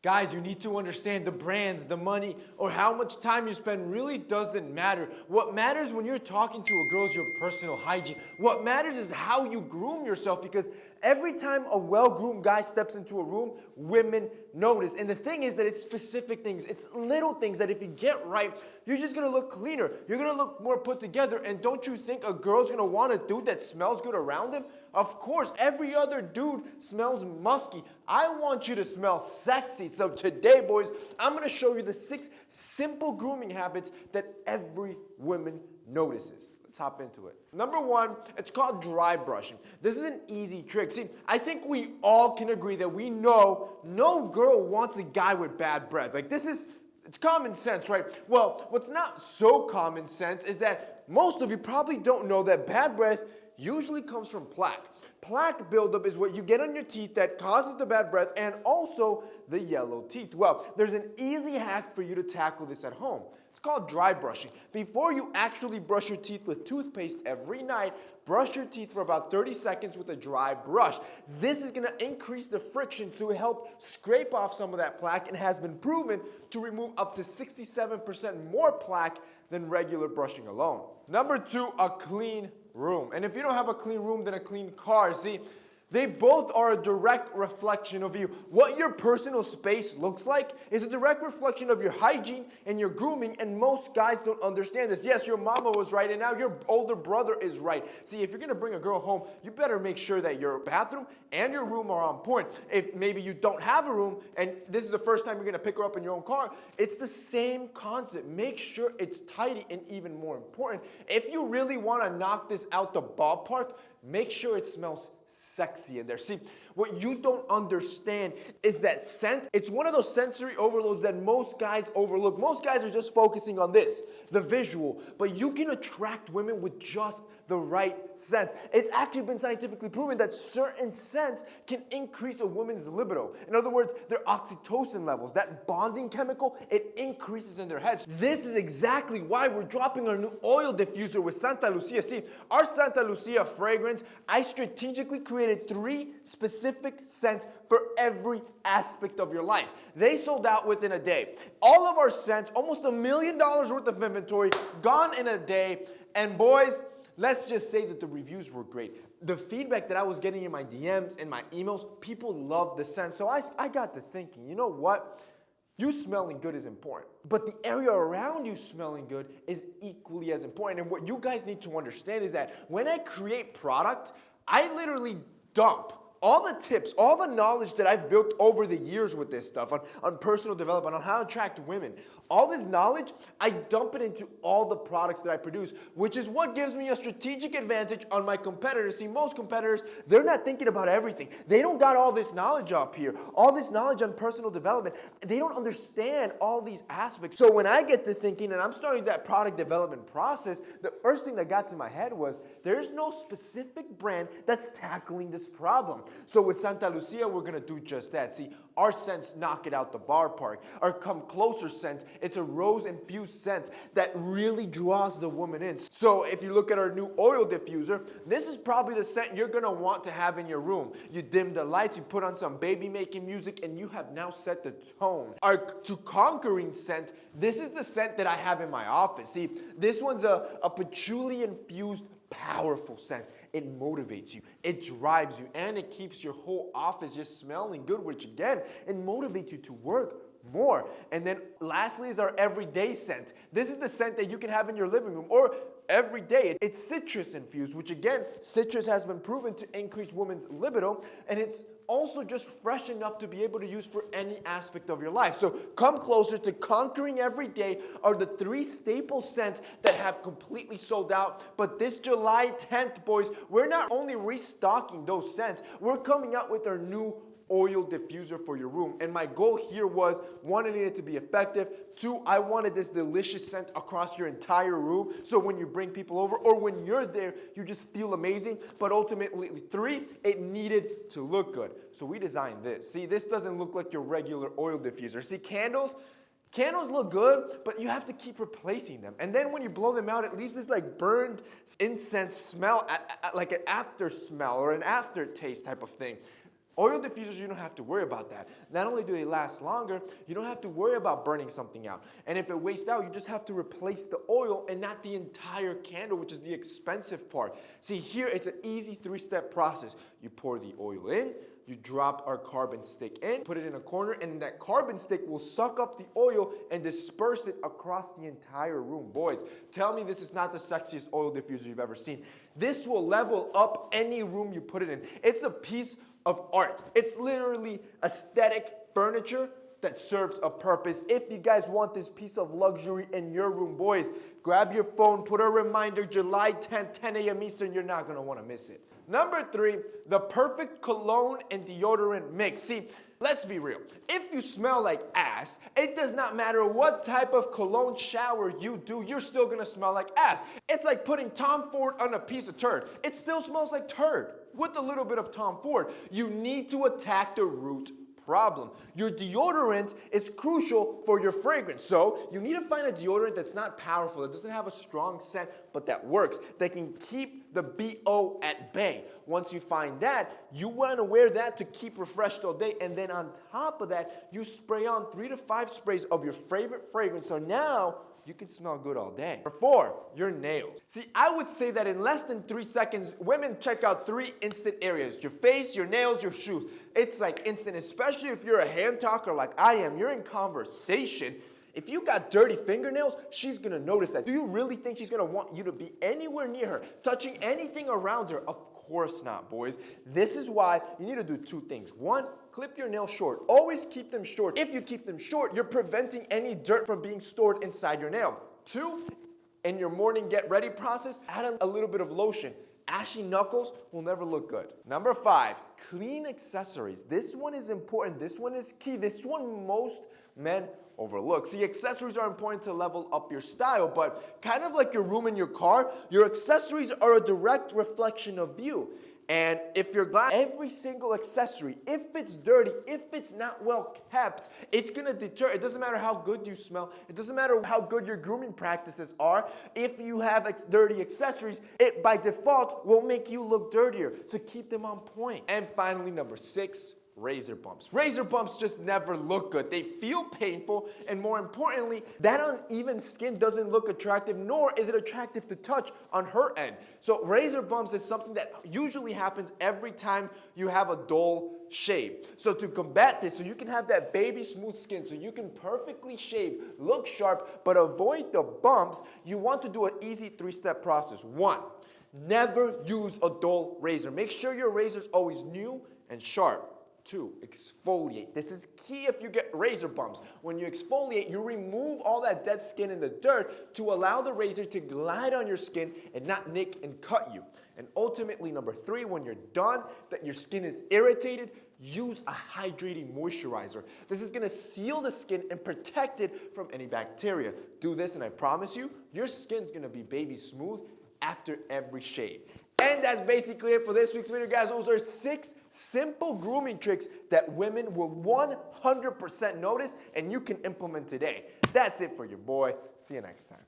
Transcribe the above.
Guys, you need to understand the brands, the money, or how much time you spend really doesn't matter. What matters when you're talking to a girl is your personal hygiene. What matters is how you groom yourself, because every time a well-groomed guy steps into a room, women notice. And the thing is that it's specific things. It's little things that if you get right, you're just going to look cleaner. You're going to look more put together. And don't you think a girl's going to want a dude that smells good around him? Of course, every other dude smells musky. I want you to smell sexy. So today, boys, I'm going to show you the 6 simple grooming habits that every woman notices. Let's hop into it. Number 1, it's called dry brushing. This is an easy trick. See, I think we all can agree that we know no girl wants a guy with bad breath. Like it's common sense, right? Well, what's not so common sense is that most of you probably don't know that bad breath usually comes from plaque. Plaque buildup is what you get on your teeth that causes the bad breath and also the yellow teeth. Well, there's an easy hack for you to tackle this at home. It's called dry brushing. Before you actually brush your teeth with toothpaste every night, brush your teeth for about 30 seconds with a dry brush. This is going to increase the friction to help scrape off some of that plaque and has been proven to remove up to 67% more plaque than regular brushing alone. Number 2, a clean room. And if you don't have a clean room, then a clean car. See, they both are a direct reflection of you. What your personal space looks like is a direct reflection of your hygiene and your grooming, and most guys don't understand this. Yes, your mama was right, and now your older brother is right. See, if you're going to bring a girl home, you better make sure that your bathroom and your room are on point. If maybe you don't have a room, and this is the first time you're going to pick her up in your own car, it's the same concept. Make sure it's tidy, and even more important, if you really want to knock this out the ballpark, make sure it smells sexy in there. See, what you don't understand is that scent, it's one of those sensory overloads that most guys overlook. Most guys are just focusing on this, the visual, but you can attract women with just the right scents. It's actually been scientifically proven that certain scents can increase a woman's libido. In other words, their oxytocin levels, that bonding chemical, it increases in their heads. This is exactly why we're dropping our new oil diffuser with Santa Lucia. See, our Santa Lucia fragrance, I strategically created 3 specific scents for every aspect of your life. They sold out within a day. All of our scents, almost $1 million worth of inventory, gone in a day. And boys, let's just say that the reviews were great. The feedback that I was getting in my DMs and my emails, people loved the scent. So I got to thinking, you know what? You smelling good is important, but the area around you smelling good is equally as important. And what you guys need to understand is that when I create product, I literally dump all the tips, all the knowledge that I've built over the years with this stuff on personal development, on how to attract women. All this knowledge, I dump it into all the products that I produce, which is what gives me a strategic advantage on my competitors. See, most competitors, they're not thinking about everything. They don't got all this knowledge up here, all this knowledge on personal development. They don't understand all these aspects. So when I get to thinking and I'm starting that product development process, the first thing that got to my head was there's no specific brand that's tackling this problem. So with Santa Lucia, we're going to do just that. See, our scents knock it out the ballpark. Our Come Closer scent, it's a rose-infused scent that really draws the woman in. So if you look at our new oil diffuser, this is probably the scent you're going to want to have in your room. You dim the lights, you put on some baby-making music, and you have now set the tone. Our To Conquering scent, this is the scent that I have in my office. See, this one's a patchouli-infused powerful scent. It motivates you, it drives you, and it keeps your whole office just smelling good, which again, it motivates you to work more. And then lastly is our everyday scent. This is the scent that you can have in your living room or every day. It's citrus infused, which again, citrus has been proven to increase women's libido, and it's also just fresh enough to be able to use for any aspect of your life. So Come Closer to Conquering Every Day are the 3 staple scents that have completely sold out. But this July 10th, boys, we're not only restocking those scents, we're coming out with our new oil diffuser for your room. And my goal here was, 1, I needed to be effective. 2, I wanted this delicious scent across your entire room. So when you bring people over or when you're there, you just feel amazing. But ultimately, 3, it needed to look good. So we designed this. See, this doesn't look like your regular oil diffuser. See, candles look good, but you have to keep replacing them. And then when you blow them out, it leaves this like burned incense smell, like an after smell or an aftertaste type of thing. Oil diffusers, you don't have to worry about that. Not only do they last longer, you don't have to worry about burning something out. And if it wastes out, you just have to replace the oil and not the entire candle, which is the expensive part. See, here it's an easy 3-step process. You pour the oil in, you drop our carbon stick in, put it in a corner, and that carbon stick will suck up the oil and disperse it across the entire room. Boys, tell me this is not the sexiest oil diffuser you've ever seen. This will level up any room you put it in. It's a piece of art. It's literally aesthetic furniture that serves a purpose. If you guys want this piece of luxury in your room, boys, grab your phone, put a reminder, July 10th, 10 a.m. Eastern. You're not going to want to miss it. Number 3, the perfect cologne and deodorant mix. See, let's be real. If you smell like ass, it does not matter what type of cologne shower you do, you're still going to smell like ass. It's like putting Tom Ford on a piece of turd. It still smells like turd with a little bit of Tom Ford. You need to attack the root problem. Your deodorant is crucial for your fragrance. So you need to find a deodorant that's not powerful, that doesn't have a strong scent, but that works, that can keep the BO at bay. Once you find that, you want to wear that to keep refreshed all day. And then on top of that, you spray on 3 to 5 sprays of your favorite fragrance. So now you can smell good all day. Number 4, your nails. See, I would say that in less than 3 seconds, women check out 3 instant areas: your face, your nails, your shoes. It's like instant, especially if you're a hand talker like I am. You're in conversation. If you got dirty fingernails, she's gonna notice that. Do you really think she's gonna want you to be anywhere near her, touching anything around her? Of course not, boys. This is why you need to do 2 things. 1, clip your nails short. Always keep them short. If you keep them short, you're preventing any dirt from being stored inside your nail. 2, in your morning get ready process, add a little bit of lotion. Ashy knuckles will never look good. Number 5, clean accessories. This one is important. This one is key. This one most men overlook. See, accessories are important to level up your style, but kind of like your room in your car, your accessories are a direct reflection of you. And if you're glad, every single accessory, if it's dirty, if it's not well kept, it's gonna deter. It doesn't matter how good you smell. It doesn't matter how good your grooming practices are. If you have dirty accessories, it by default will make you look dirtier. So keep them on point. And finally, number 6, razor bumps. Razor bumps just never look good. They feel painful, and more importantly, that uneven skin doesn't look attractive, nor is it attractive to touch on her end. So razor bumps is something that usually happens every time you have a dull shave. So to combat this, so you can have that baby smooth skin, so you can perfectly shave, look sharp, but avoid the bumps, you want to do an easy 3-step process. 1, never use a dull razor. Make sure your razor is always new and sharp. 2, exfoliate. This is key if you get razor bumps. When you exfoliate, you remove all that dead skin and the dirt to allow the razor to glide on your skin and not nick and cut you. And ultimately, number 3, when you're done, that your skin is irritated, use a hydrating moisturizer. This is gonna seal the skin and protect it from any bacteria. Do this and I promise you, your skin's gonna be baby smooth after every shave. And that's basically it for this week's video, guys. Those are 6 simple grooming tricks that women will 100% notice and you can implement today. That's it for your boy. See you next time.